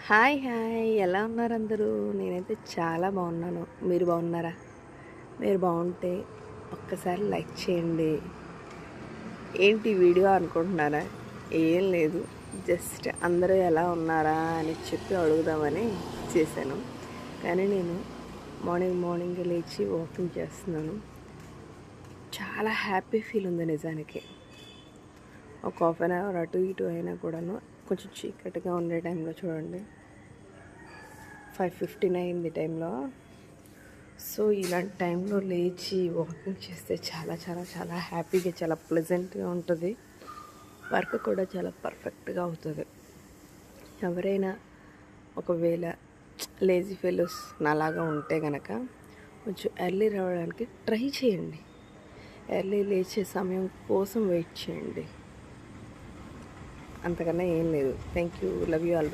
Hi hi, ఎలా ఉన్నారు అందరూ? నేనైతే చాలా బాగున్నాను. మీరు బాగున్నారా? మీరు బాగుంటే ఒక్కసారి లైక్ చేయండి. ఏంటి వీడియో అనుకుంటున్నారా? ఏం లేదు, జస్ట్ అందరూ ఎలా ఉన్నారా అని చెప్పి అడుగుదామని చేశాను. కానీ నేను మార్నింగ్ లేచి వాకింగ్ చేస్తున్నాను. చాలా హ్యాపీ ఫీల్ ఉంది నిజానికి. ఒక హాఫ్ అన్ అవర్ అటు ఇటు అయినా కూడాను కొంచెం చీకటిగా ఉండే టైంలో చూడండి, 5:15 అయింది టైంలో. సో ఇలాంటి టైంలో లేచి వాకింగ్ చేస్తే చాలా చాలా చాలా హ్యాపీగా, చాలా ప్లెజెంట్గా ఉంటుంది. వర్క్ కూడా చాలా పర్ఫెక్ట్గా అవుతుంది. ఎవరైనా ఒకవేళ లేజీ ఫెలోస్ నాలాగా ఉంటే కనుక కొంచెం ఎర్లీ రావడానికి ట్రై చేయండి. ఎర్లీ లేచే సమయం కోసం వెయిట్ చేయండి. అంతకన్నా ఏం లేదు. Thank you, love you all.